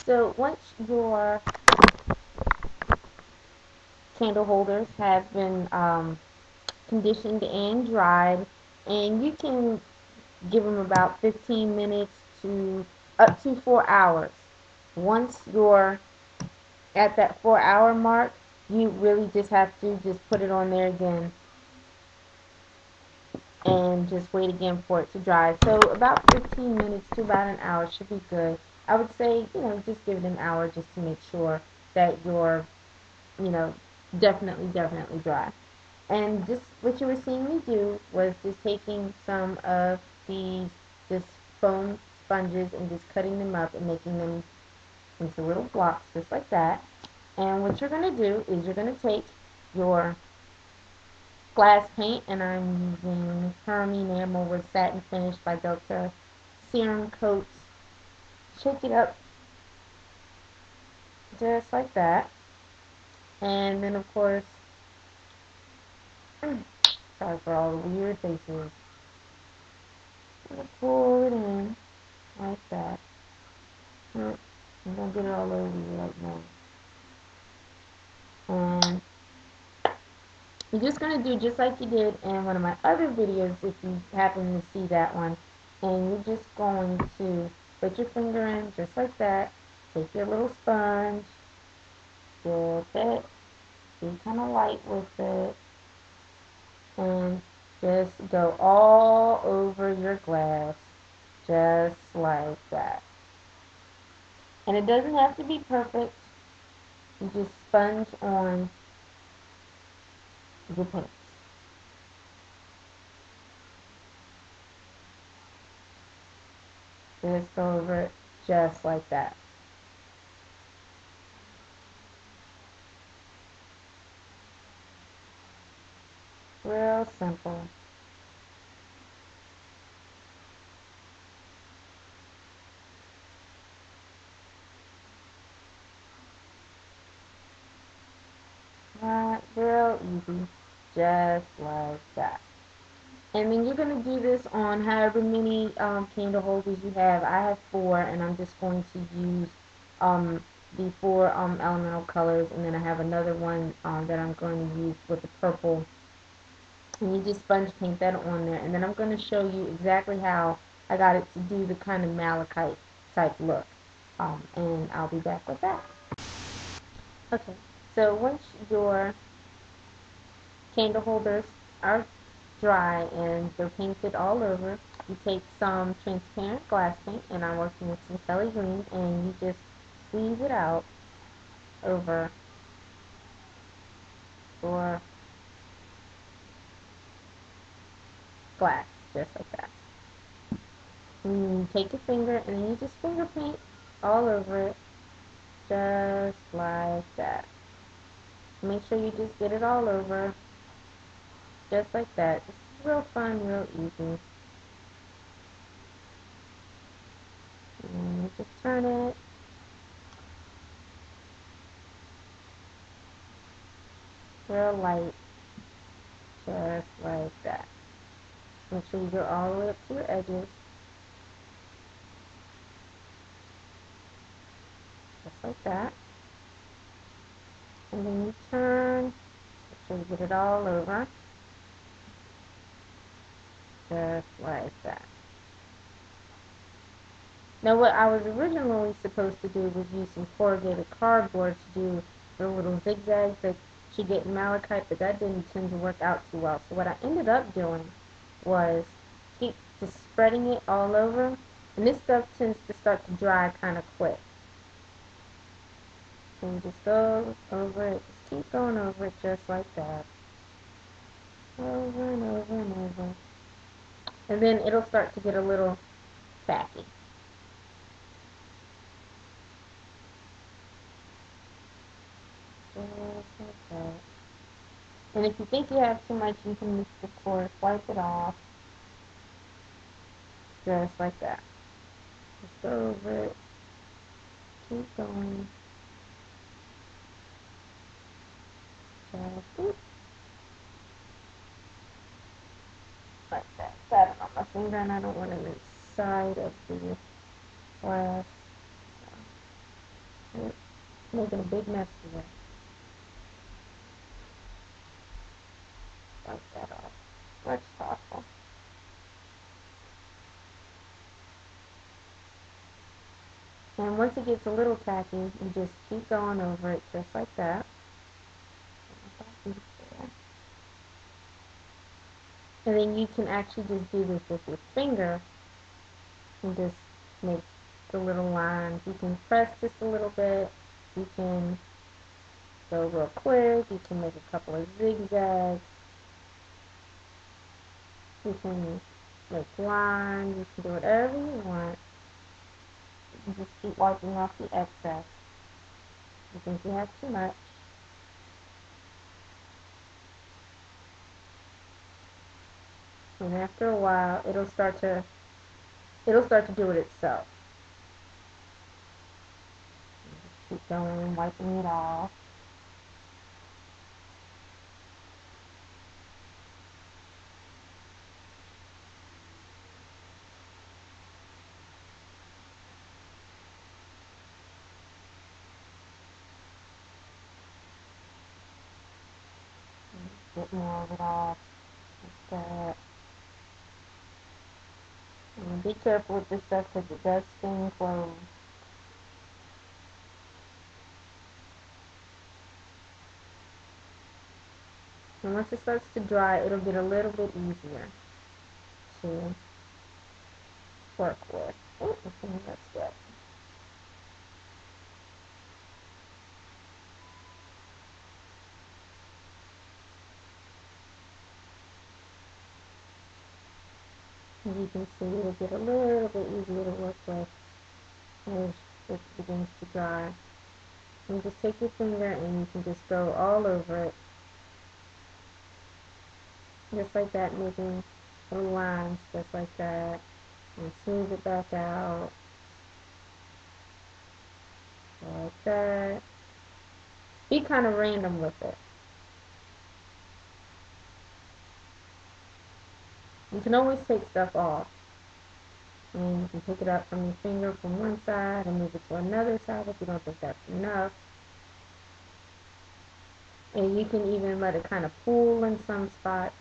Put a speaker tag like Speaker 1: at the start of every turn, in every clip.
Speaker 1: So once your candle holders have been conditioned and dried, and you can give them about 15 minutes to up to 4 hours. Once you're at that 4 hour mark, you really just have to just put it on there again and just wait again for it to dry. So about 15 minutes to about an hour should be good. I would say, just give it an hour just to make sure that you're, you know, definitely dry. And just what you were seeing me do was just taking some of these just foam sponges and just cutting them up and making them into little blocks just like that. And what you're going to do is you're going to take your glass paint, and I'm using Hermie Enamel with Satin Finish by Delta Serum Coats. Shake it up just like that. And then, of course, sorry for all the weird faces. I'm going to pull it in like that. I'm going to get it all over you right now. And you're just going to do just like you did in one of my other videos if you happen to see that one. And you're just going to put your finger in just like that. Take your little sponge, dip it, be kind of light with it, and just go all over your glass just like that. And it doesn't have to be perfect. You just sponge on your paint. Just go over it just like that. Real simple. Real easy. Just like that. And then you're going to do this on however many candle holders you have. I have 4, and I'm just going to use the 4 elemental colors, and then I have another one that I'm going to use with the purple. And you just sponge paint that on there, and then I'm going to show you exactly how I got it to do the kind of malachite type look. And I'll be back with that. Okay, so once your candle holders are dry and they're painted all over, you take some transparent glass paint, and I'm working with some Kelly Green, and you just squeeze it out over your glass, just like that. And you take your finger, and then you just finger paint all over it, just like that. Make sure you just get it all over, just like that. It's real fun, real easy. And you just turn it. Real light, just like that. Make sure you go all the way up to your edges, just like that. And then you turn, make sure you get it all over, just like that. Now what I was originally supposed to do was use some corrugated cardboard to do the little zigzags that you get in malachite, but that didn't tend to work out too well. So what I ended up doing was keep just spreading it all over, and this stuff tends to start to dry kind of quick. So you just go over it, just keep going over it just like that. Over and over and over. And then it'll start to get a little tacky. Just like that. And if you think you have too much, you can, of course, wipe it off. Just like that. Just go over it. Keep going. Just like that. Got it on my finger, and I don't want it inside of the glass. It's making a big mess here. Wipe that off. Much thoughtful. And once it gets a little tacky, you just keep going over it just like that. And then you can actually just do this with your finger and just make the little lines. You can press just a little bit. You can go real quick. You can make a couple of zigzags. You can make lines. You can do whatever you want. You just keep wiping off the excess. You think you have too much. And after a while, it'll start to do it itself. Just keep going, wiping it off. Get more of it off. Like that. And be careful with this stuff because it does stain clothes. And once it starts to dry, it'll get a little bit easier to work with. Oh, I think that's wet. As you can see, it'll get a little bit easier to work with as it begins to dry. And just take your finger and you can just go all over it. Just like that, making little lines just like that. And smooth it back out. Like that. Be kind of random with it. You can always take stuff off. And you can pick it up from your finger from one side and move it to another side if you don't think that's enough. And you can even let it kind of pool in some spots.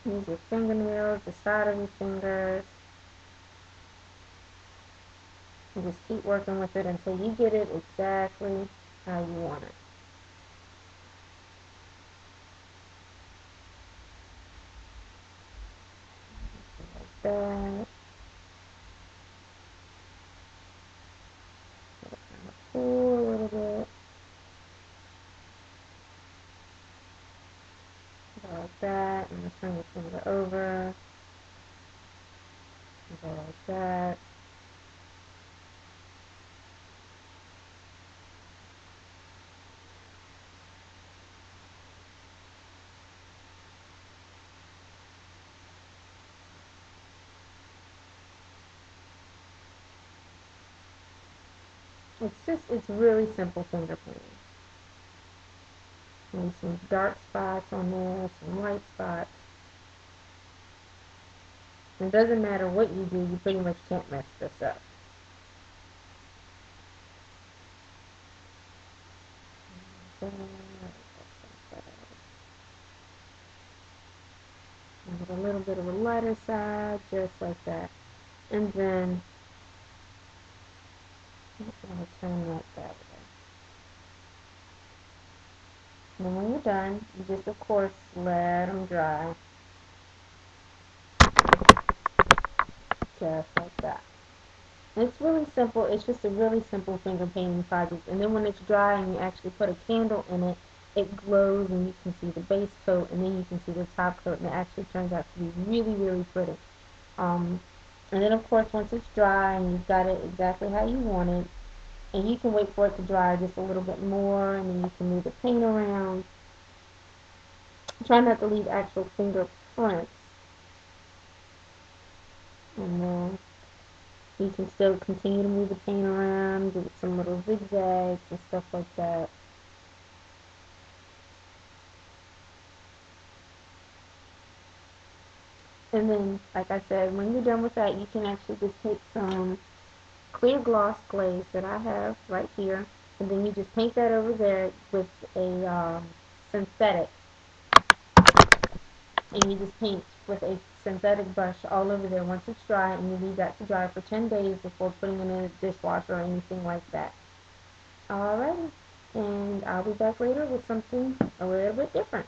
Speaker 1: Use your fingernails, the side of your fingers. And just keep working with it until you get it exactly how you want it. Like that. Let it kind of pull a little bit. Like that. And just turn your finger over. Go like that. It's really simple finger painting. Maybe some dark spots on there, some light spots. It doesn't matter what you do, you pretty much can't mess this up. With a little bit of a lighter side, just like that. And then, I'm going to turn that way. And then when you're done, you just, of course, let them dry. Just like that. And it's really simple. It's just a really simple finger painting project. And then when it's dry and you actually put a candle in it, it glows and you can see the base coat and then you can see the top coat and it actually turns out to be really, really pretty. And then of course once it's dry and you've got it exactly how you want it, and you can wait for it to dry just a little bit more and then you can move the paint around. Try not to leave actual fingerprints. And then you can still continue to move the paint around, give it some little zigzags and stuff like that. And then, like I said, when you're done with that, you can actually just take some clear gloss glaze that I have right here, and then you just paint that over there with a synthetic, and you just paint with a synthetic brush all over there once it's dry, and you leave that to dry for 10 days before putting it in a dishwasher or anything like that. Alrighty, and I'll be back later with something a little bit different.